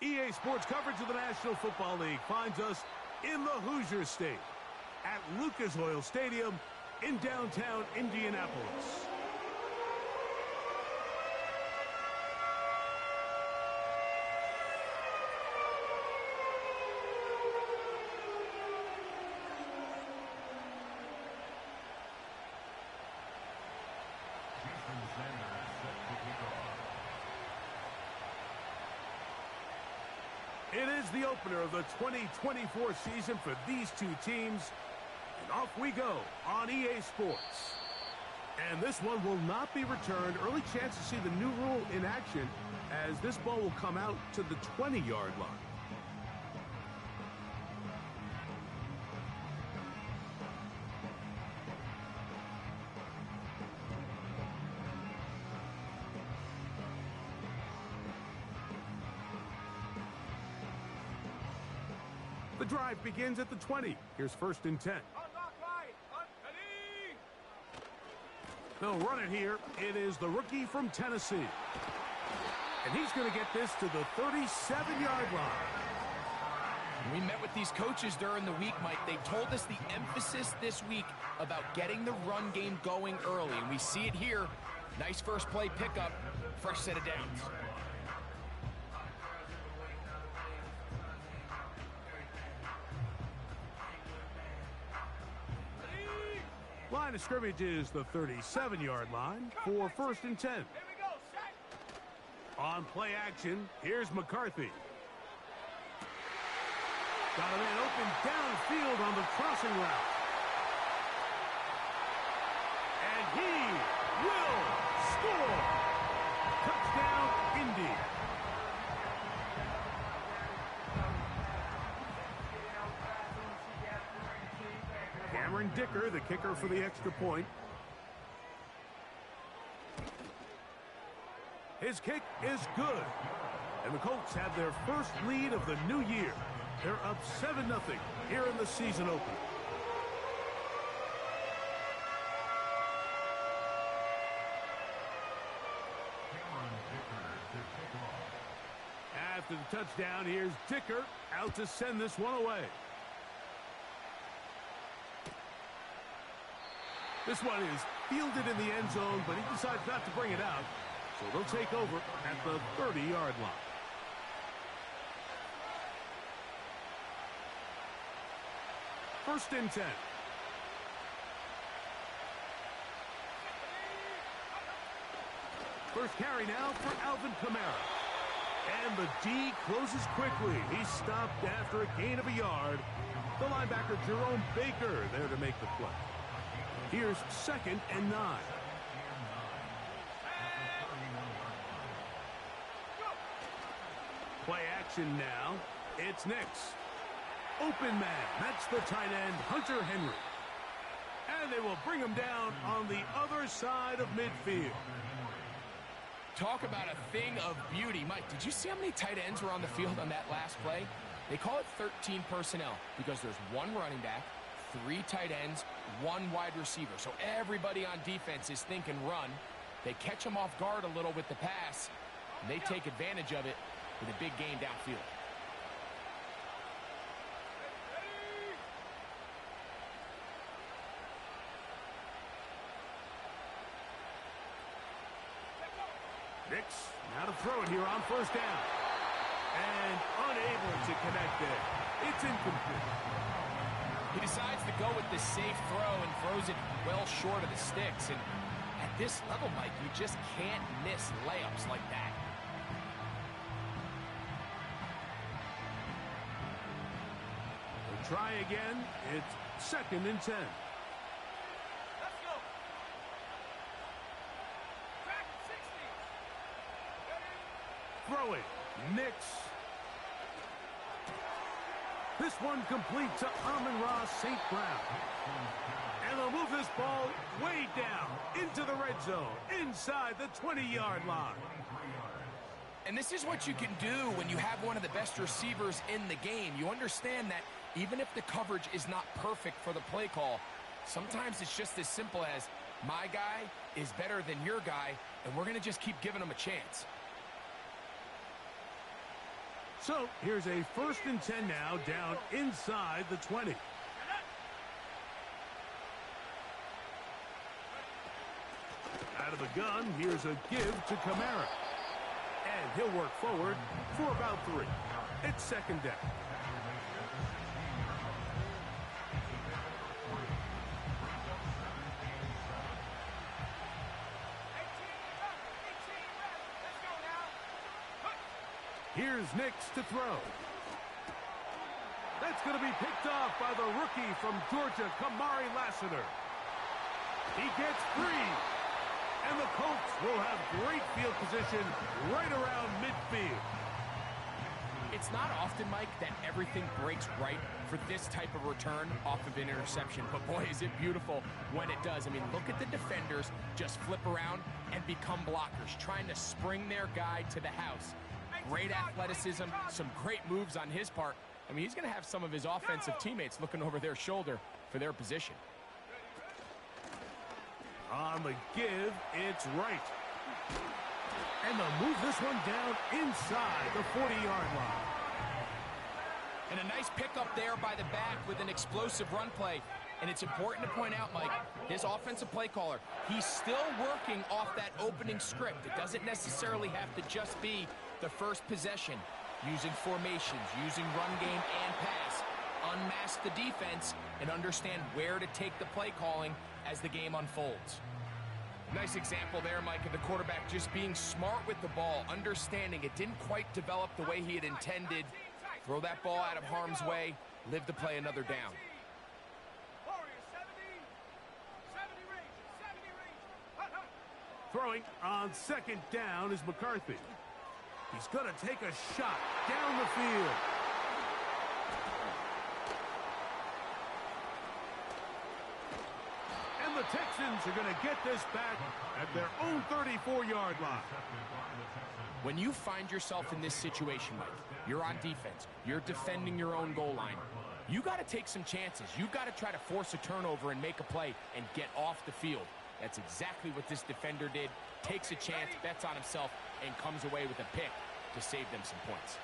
EA Sports coverage of the National Football League finds us in the Hoosier State at Lucas Oil Stadium in downtown Indianapolis. It is the opener of the 2024 season for these two teams. And off we go on EA Sports. And this one will not be returned. Early chance to see the new rule in action as this ball will come out to the 20-yard line. The drive begins at the 20. Here's 1st and 10. They'll run it here. It is the rookie from Tennessee. And he's going to get this to the 37-yard line. We met with these coaches during the week, Mike. They told us the emphasis this week about getting the run game going early. And we see it here. Nice first play pickup. Fresh set of downs. Line of scrimmage is the 37-yard line for 1st and 10. On play action, here's McCarthy. Got a man open downfield on the crossing route. And he will score. Touchdown, Indy. Dicker, the kicker for the extra point. His kick is good. And the Colts have their first lead of the new year. They're up 7-0 here in the season opener. After the touchdown, here's Dicker out to send this one away. This one is fielded in the end zone, but he decides not to bring it out. So they'll take over at the 30-yard line. First and 10. First carry now for Alvin Kamara. And the D closes quickly. He stopped after a gain of a yard. The linebacker Jerome Baker there to make the play. Here's 2nd and 9. Play action now. It's Nix. Open man. That's the tight end, Hunter Henry. And they will bring him down on the other side of midfield. Talk about a thing of beauty. Mike, did you see how many tight ends were on the field on that last play? They call it 13 personnel because there's one running back, 3 tight ends, 1 wide receiver. So everybody on defense is thinking run. They catch them off guard a little with the pass, and they take advantage of it with a big gain downfield. Nix now to throw it here on 1st down. And unable to connect there. It's incomplete. He decides to go with the safe throw and throws it well short of the sticks. And at this level, Mike, you just can't miss layups like that. We'll try again. It's 2nd and 10. Let's go. Back 60. Throwing. Nix. This one complete to Amon-Ra St. Brown. And they'll move this ball way down into the red zone, inside the 20-yard line. And this is what you can do when you have one of the best receivers in the game. You understand that even if the coverage is not perfect for the play call, sometimes it's just as simple as my guy is better than your guy, and we're going to just keep giving him a chance. So here's a 1st and 10 now, down inside the 20. Out of the gun, here's a give to Kamara. And he'll work forward for about 3. It's 2nd down. Here's Nix to throw. That's going to be picked off by the rookie from Georgia, Kamari Lassiter. He gets free. And the Colts will have great field position right around midfield. It's not often, Mike, that everything breaks right for this type of return off of an interception. But, boy, is it beautiful when it does. I mean, look at the defenders just flip around and become blockers, trying to spring their guy to the house. Great athleticism, some great moves on his part. I mean, he's going to have some of his offensive teammates looking over their shoulder for their position. On the give, it's right. And they'll move this one down inside the 40-yard line. And a nice pickup there by the back with an explosive run play. And it's important to point out, Mike, his offensive play caller, he's still working off that opening script. It doesn't necessarily have to just be the first possession. Using formations, using run game and pass. Unmask the defense and understand where to take the play calling as the game unfolds. Nice example there, Mike, of the quarterback just being smart with the ball, understanding it didn't quite develop the way he had intended. Throw that ball out of harm's way, live to play another down. Throwing on 2nd down is McCarthy. He's going to take a shot down the field. And the Texans are going to get this back at their own 34-yard line. When you find yourself in this situation, Mike, you're on defense, you're defending your own goal line, you got to take some chances. You got to try to force a turnover and make a play and get off the field. That's exactly what this defender did. Takes a chance, bets on himself, and comes away with a pick to save them some points.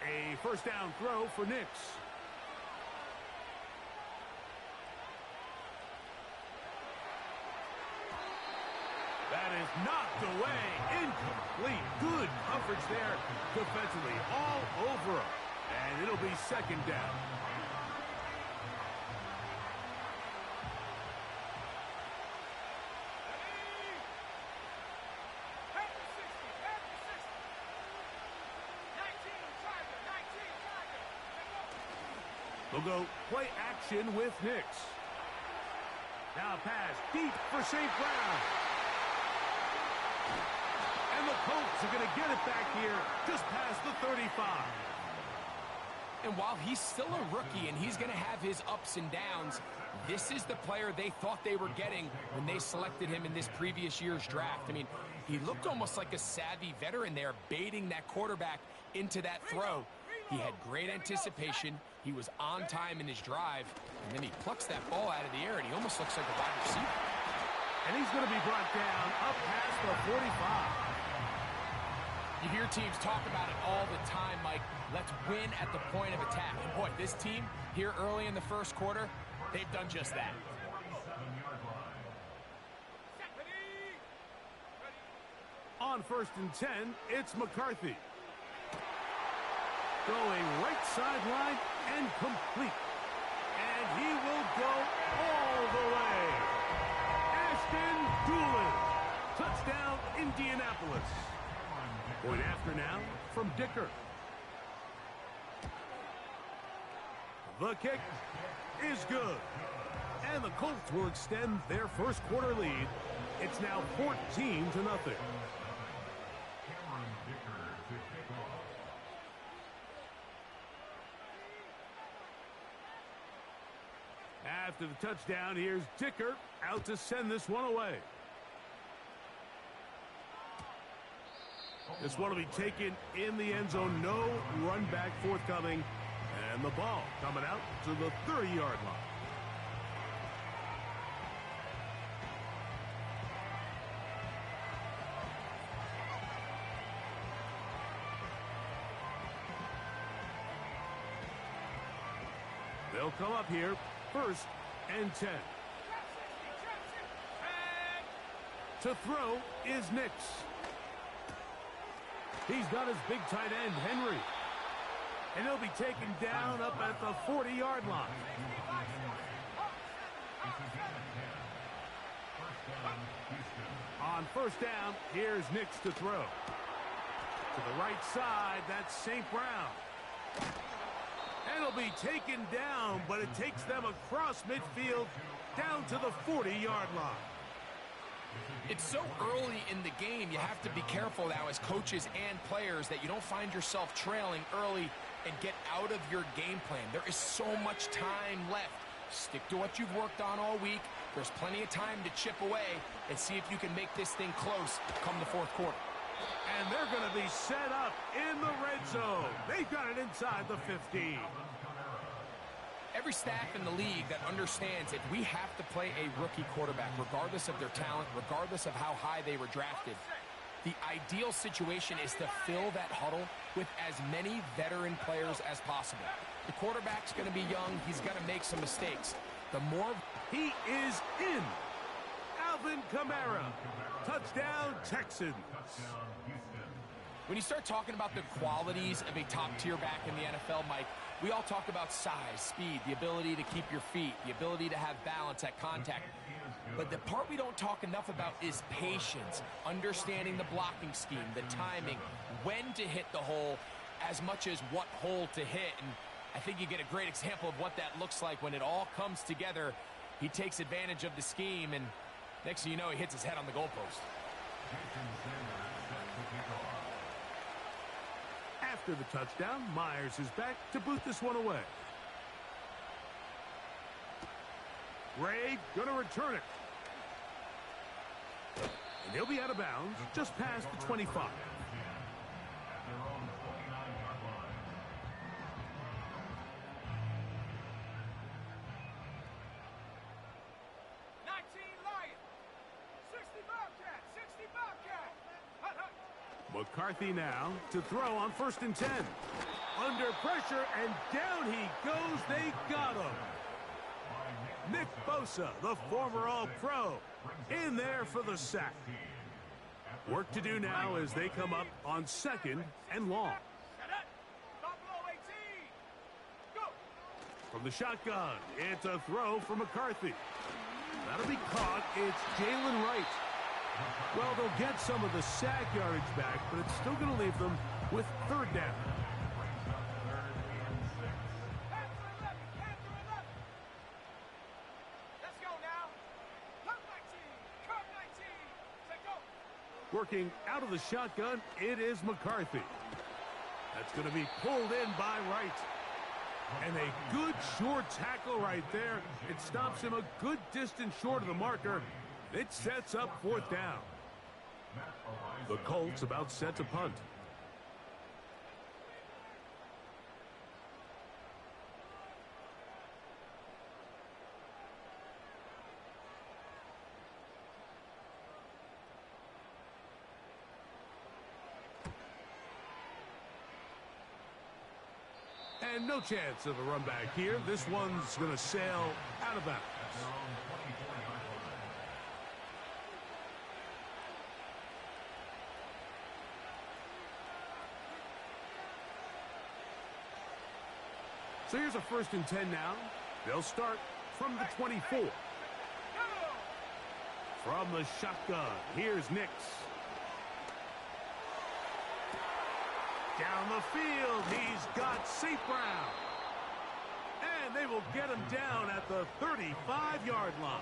A 1st down throw for Nix. That is knocked away. Incomplete. Good coverage there defensively. All over him. And it'll be 2nd down. We'll go play action with Nix. Now pass deep for St. Brown. And the Colts are going to get it back here just past the 35. And while he's still a rookie and he's going to have his ups and downs, this is the player they thought they were getting when they selected him in this previous year's draft. I mean, he looked almost like a savvy veteran there, baiting that quarterback into that throw. He had great anticipation. He was on time in his drive, and then he plucks that ball out of the air, and he almost looks like a wide receiver. And he's going to be brought down up past the 45. You hear teams talk about it all the time, Mike. Let's win at the point of attack. And boy, this team here early in the 1st quarter, they've done just that. On 1st and 10, it's McCarthy. Going right sideline and complete. And he will go all the way. Ashton Doolin. Touchdown, Indianapolis. Point after now from Dicker. The kick is good. And the Colts will extend their 1st quarter lead. It's now 14-0. After the touchdown, here's Dicker out to send this one away. This one will be taken in the end zone. No run back forthcoming. And the ball coming out to the 30-yard line. They'll come up here, 1st and 10. To throw is Nix. He's got his big tight end, Henry. And he'll be taken down up at the 40-yard line. On 1st down, here's Nix to throw. To the right side, that's St. Brown. And he'll be taken down, but it takes them across midfield down to the 40-yard line. It's so early in the game, you have to be careful now as coaches and players that you don't find yourself trailing early and get out of your game plan. There is so much time left. Stick to what you've worked on all week. There's plenty of time to chip away and see if you can make this thing close come the 4th quarter. And they're going to be set up in the red zone. They've got it inside the 15. Every staff in the league that understands if we have to play a rookie quarterback, regardless of their talent, regardless of how high they were drafted, the ideal situation is to fill that huddle with as many veteran players as possible. The quarterback's going to be young. He's going to make some mistakes. The more... He is in. Alvin Kamara. Touchdown, Texans. When you start talking about the qualities of a top-tier back in the NFL, Mike, we all talk about size, speed, the ability to keep your feet, the ability to have balance at contact. But the part we don't talk enough about is patience, understanding the blocking scheme, the timing, when to hit the hole, as much as what hole to hit. And I think you get a great example of what that looks like when it all comes together. He takes advantage of the scheme, and next thing you know, he hits his head on the goalpost. After the touchdown, Myers is back to boot this one away. Ray going to return it. And he'll be out of bounds just past the 25. McCarthy now to throw on 1st and 10. Under pressure, and down he goes. They got him. Nick Bosa, the former All-Pro, in there for the sack. Work to do now as they come up on 2nd and long. From the shotgun, it's a throw for McCarthy. That'll be caught. It's Jalen Wright. Well, they'll get some of the sack yardage back, but it's still going to leave them with 3rd down. Let's go now. Come 19. Go. Working out of the shotgun, it is McCarthy. That's going to be pulled in by Wright. And a good short tackle right there. It stops him a good distance short of the marker. It sets up 4th down. The Colts about set to punt. And no chance of a run back here. This one's going to sail out of bounds. So here's a 1st and 10 now. They'll start from the 24. From the shotgun, here's Nix. Down the field, he's got St. Brown. And they will get him down at the 35-yard line.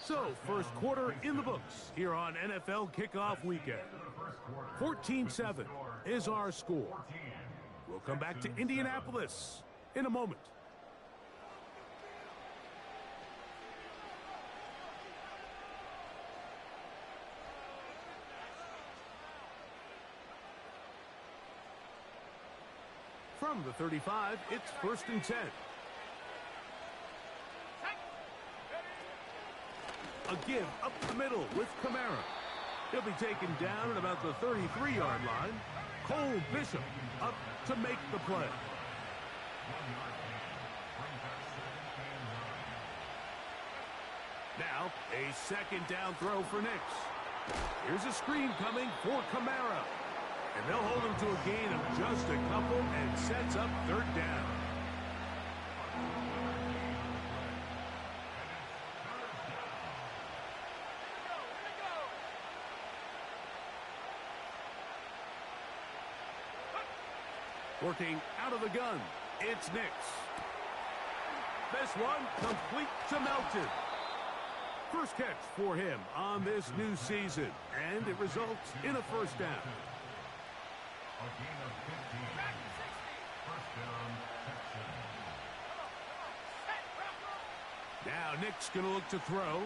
So, 1st quarter in the books here on NFL Kickoff Weekend. 14-7 is our score. We'll come back to Indianapolis in a moment. From the 35, it's 1st and 10. A give up the middle with Kamara. He'll be taken down at about the 33-yard line. Cole Bishop up to make the play. Now, a second down throw for Knicks. Here's a screen coming for Kamara. And they'll hold him to a gain of just a couple and sets up third down. Working out of the gun, it's Knicks. This one complete to Melton. First catch for him on this new season, and it results in a first down. Now Nick's going to look to throw.